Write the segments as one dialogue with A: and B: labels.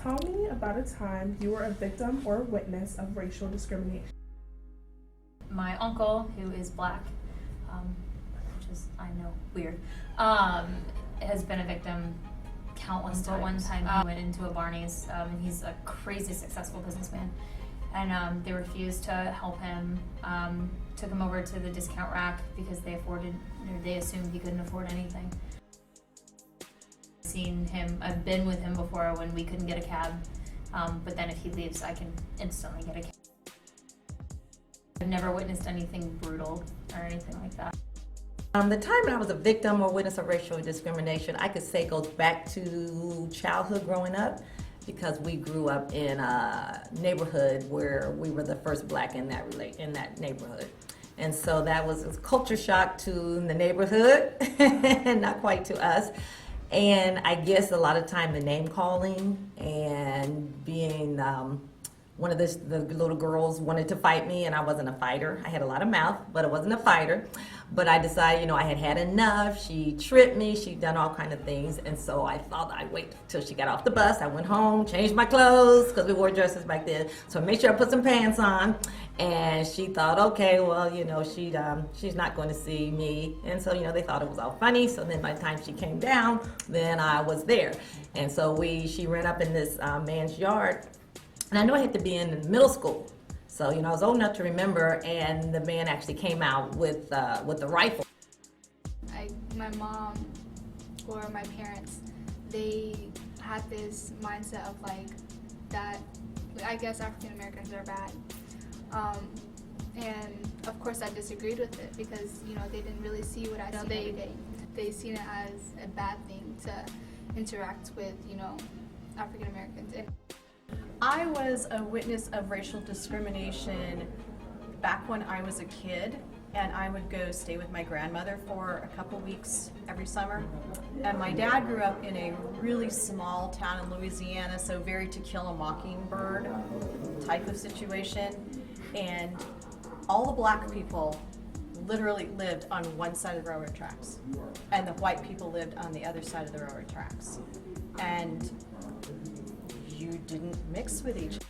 A: Tell me about a time you were a victim or witness of racial discrimination.
B: My uncle, who is black, which is, I know, weird, has been a victim countless times. One time he went into a Barney's, and he's a crazy successful businessman, and they refused to help him, took him over to the discount rack because they assumed he couldn't afford anything. I've been with him before when we couldn't get a cab, but then if he leaves, I can instantly get a cab. I've never witnessed anything brutal or anything like that.
C: The time when I was a victim or witness of racial discrimination, I could say goes back to childhood growing up, because we grew up in a neighborhood where we were the first black in that neighborhood. And so that was a culture shock to the neighborhood, not quite to us. And I guess a lot of time the name calling and being one of the little girls wanted to fight me, and I wasn't a fighter. I had a lot of mouth, but I wasn't a fighter. But I decided, I had had enough. She tripped me. She'd done all kind of things. And so I thought I'd wait till she got off the bus. I went home, changed my clothes, because we wore dresses back then. So I made sure I put some pants on. And she thought, okay, well, she's not going to see me. And so, they thought it was all funny. So then by the time she came down, then I was there. And so she ran up in this man's yard. And I knew I had to be in middle school. So, I was old enough to remember, and the man actually came out with the rifle.
D: My mom or my parents, they had this mindset of that, I guess African Americans are bad. And of course I disagreed with it because, they didn't really see what I see every day. They seen it as a bad thing to interact with, African Americans.
E: I was a witness of racial discrimination back when I was a kid, and I would go stay with my grandmother for a couple weeks every summer. And my dad grew up in a really small town in Louisiana, so very To Kill a Mockingbird type of situation. And all the black people literally lived on one side of the railroad tracks, and the white people lived on the other side of the railroad tracks. And you didn't mix with each other.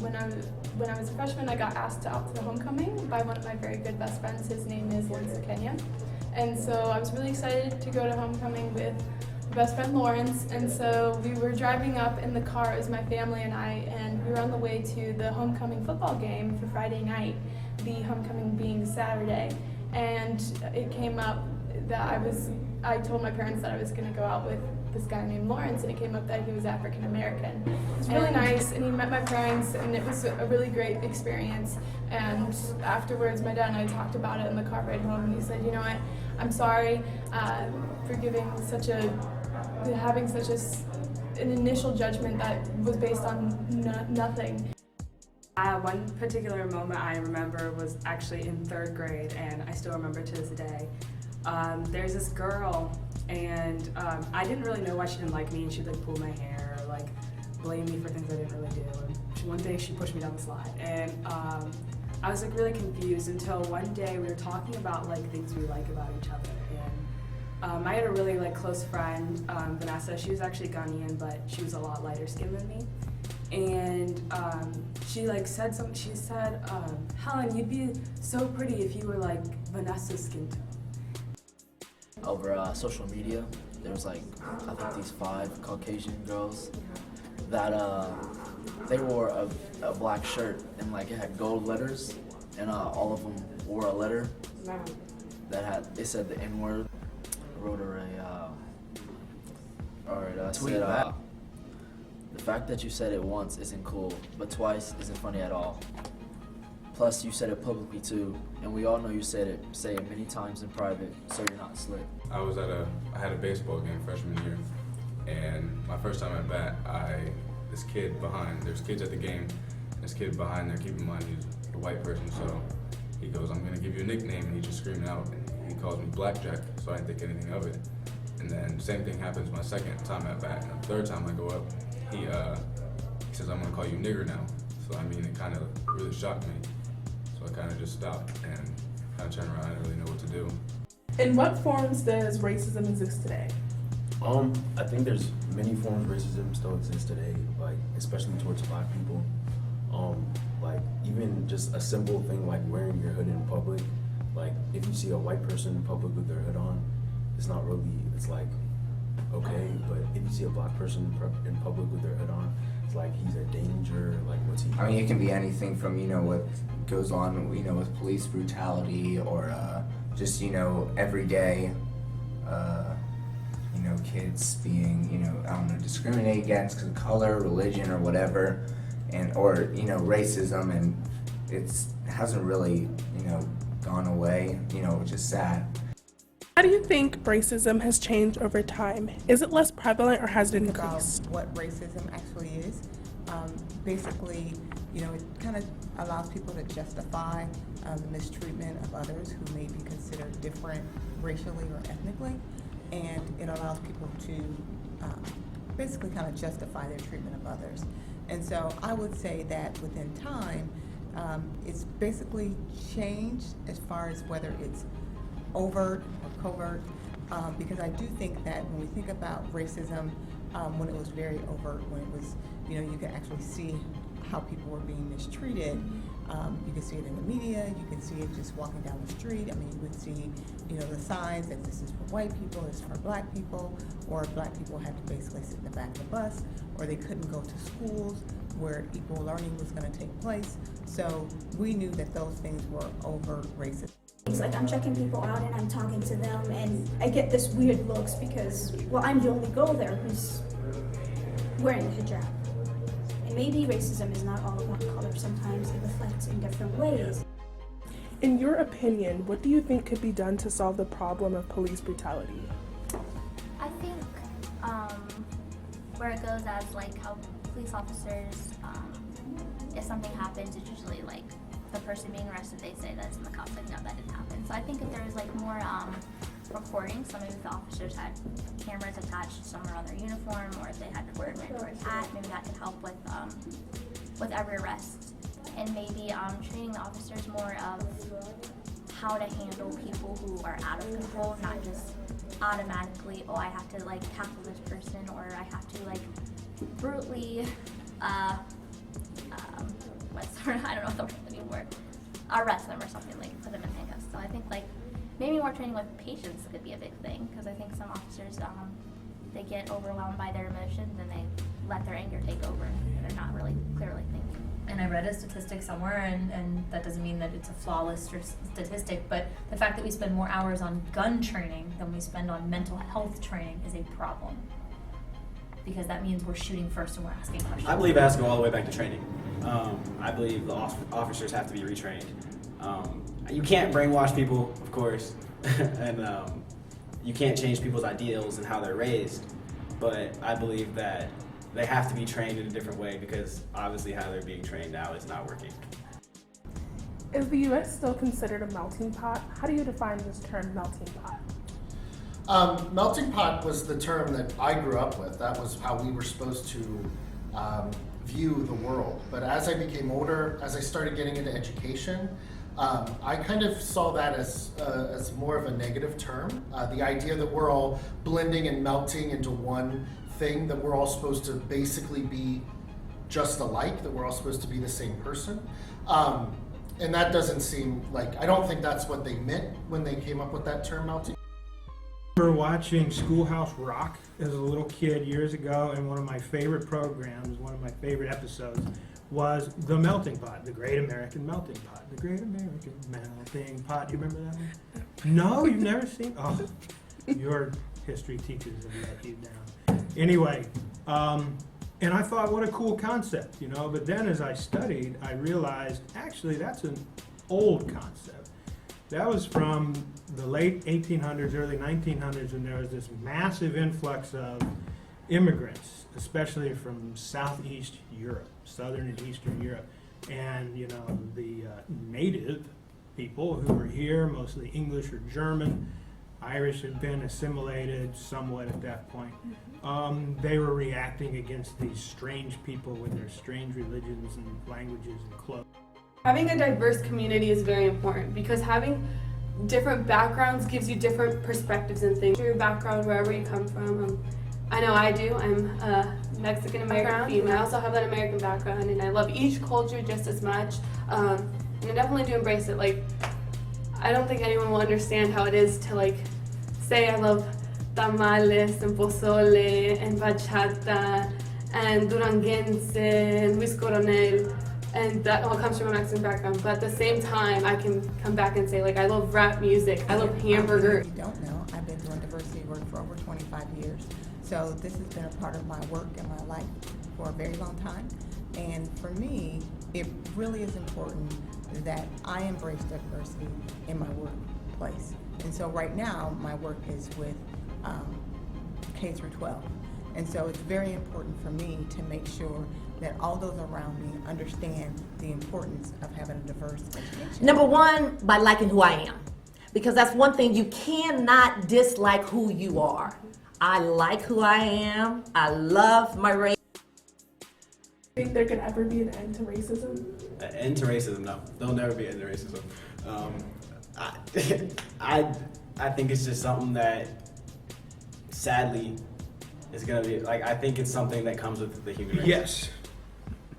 F: When I was a freshman, I got asked out to the homecoming by one of my very good best friends. His name is Lawrence Kenya. And so I was really excited to go to homecoming with my best friend Lawrence. And so we were driving up in the car, it was my family and I, and we were on the way to the homecoming football game for Friday night, the homecoming being Saturday. And it came up that I told my parents that I was going to go out with this guy named Lawrence, and it came up that he was African American. It was really nice, and he met my parents, and it was a really great experience. And afterwards, my dad and I talked about it in the car ride home, and he said, what, I'm sorry for having such an initial judgment that was based on nothing.
G: One particular moment I remember was actually in 3rd grade, and I still remember to this day. There's this girl, and I didn't really know why she didn't like me, and she'd pull my hair or blame me for things I didn't really do. And one day she pushed me down the slide, and I was really confused until one day we were talking about things we like about each other. And I had a really close friend, Vanessa. She was actually Ghanaian, but she was a lot lighter skinned than me. And she said something. She said, "Helen, you'd be so pretty if you were Vanessa's skin tone."
H: Over social media, there was I think these 5 Caucasian girls that they wore a black shirt, and it had gold letters, and all of them wore a letter that they said the N-word. I wrote her I said, the fact that you said it once isn't cool, but twice isn't funny at all. Plus, you said it publicly too, and we all know you say it many times in private, so you're not slick.
I: I had a baseball game freshman year, and my first time at bat, there's kids at the game, this kid behind there, keep in mind he's a white person, so he goes, "I'm gonna give you a nickname," and he's just screaming out, and he calls me Blackjack, so I didn't think anything of it. And then same thing happens my second time at bat, and the third time I go up, he says, "I'm gonna call you nigger now." So it kind of really shocked me. So I kind of just stopped and kind of turned around. I didn't really know what to do.
A: In what forms does racism exist today?
J: I think there's many forms of racism still exist today, like especially towards Black people. Like even just a simple thing like wearing your hood in public. Like if you see a white person in public with their hood on, it's not really, it's like okay, but if you see a Black person in public with their hood on, it's like he's a danger, like what's he?
K: I mean, it can be anything from, you know, what goes on, you know, with police brutality or just, you know, everyday, you know, kids being, you know, I don't know, discriminated against because of color, religion, or whatever, and or, you know, racism, and it hasn't really, you know, gone away, you know, which is sad.
A: How do you think racism has changed over time? Is it less prevalent or has it increased?
L: About what racism actually is. Basically, you know, it kind of allows people to justify the mistreatment of others who may be considered different racially or ethnically, and it allows people to basically kind of justify their treatment of others. And so I would say that within time, it's basically changed as far as whether it's overt or covert, because I do think that when we think about racism, when it was very overt, when it was, you know, you can actually see how people were being mistreated. You can see it in the media, you can see it just walking down the street. I mean, you would see, you know, the signs that this is for white people, this is for Black people, or Black people had to basically sit in the back of the bus, or they couldn't go to schools where equal learning was going to take place. So we knew that those things were overt racist.
M: It's like I'm checking people out and I'm talking to them and I get this weird looks because, well, I'm the only girl there who's wearing a hijab. And maybe racism is not all about color. Sometimes it reflects in different ways.
A: In your opinion, what do you think could be done to solve the problem of police brutality?
B: I think where it goes as like how police officers, if something happens, it's usually like the person being arrested, they say that's in the cops, like no, that didn't happen. So I think if there was like more recording, so maybe if the officers had cameras attached somewhere on their uniform, or if they had to wear a mandatory hat, maybe that could help with every arrest. And maybe training the officers more of how to handle people who are out of control, not just automatically, oh, I have to like tackle this person, or I have to like brutally, I don't know the word anymore, arrest them or something, like put them in handcuffs. So I think like maybe more training with patience could be a big thing, because I think some officers, they get overwhelmed by their emotions and they let their anger take over and they're not really clearly thinking.
N: And I read a statistic somewhere, and that doesn't mean that it's a flawless statistic, but the fact that we spend more hours on gun training than we spend on mental health training is a problem. Because that means we're shooting first and we're asking questions.
O: I believe it has to go all the way back to training. I believe the officers have to be retrained. You can't brainwash people, of course, and you can't change people's ideals and how they're raised, but I believe that they have to be trained in a different way, because obviously how they're being trained now is not working.
A: Is the U.S. still considered a melting pot? How do you define this term, melting pot?
P: Melting pot was the term that I grew up with. That was how we were supposed to view the world. But as I became older, as I started getting into education, I kind of saw that as more of a negative term. The idea that we're all blending and melting into one thing, that we're all supposed to basically be just alike, that we're all supposed to be the same person. And that doesn't seem like, I don't think that's what they meant when they came up with that term, melting.
Q: I remember watching Schoolhouse Rock as a little kid years ago, and one of my favorite programs, one of my favorite episodes, was The Melting Pot, The Great American Melting Pot. The Great American Melting Pot. You remember that one? No, you've never seen? Oh, your history teachers have let you down. Anyway, and I thought, what a cool concept, you know, but then as I studied, I realized, actually, that's an old concept. That was from the late 1800s, early 1900s, when there was this massive influx of immigrants, especially from Southeast Europe, Southern and Eastern Europe. And, you know, the native people who were here, mostly English or German, Irish had been assimilated somewhat at that point. They were reacting against these strange people with their strange religions and languages and clothes.
F: Having a diverse community is very important, because having different backgrounds gives you different perspectives and things. Your background, wherever you come from, I know I do. I'm a Mexican American female. I also have that American background, and I love each culture just as much. And I definitely do embrace it. Like, I don't think anyone will understand how it is to like say I love tamales and pozole and bachata and duranguense and Luis Coronel, and that all comes from a Mexican background. But at the same time, I can come back and say like I love rap music, I love hamburgers.
L: If you don't know, I've been doing diversity work for over 25 years. So this has been a part of my work and my life for a very long time. And for me, it really is important that I embrace diversity in my workplace. And so right now, my work is with K through 12. And so it's very important for me to make sure that all those around me understand the importance of having a diverse education.
C: Number one, by liking who I am. Because that's one thing, you cannot dislike who you are. I like who I am. I love my race.
A: Do you think there could ever be an end to racism?
O: An end to racism? No. There'll never be an end to racism. I think it's just something that, sadly, is going to be, like, I think it's something that comes with the human race.
Q: Yes,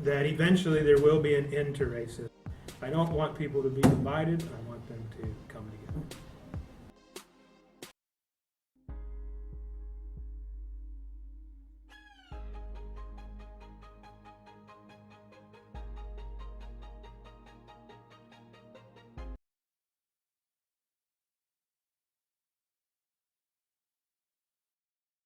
Q: that eventually there will be an end to racism. I don't want people to be divided. I want them to come together.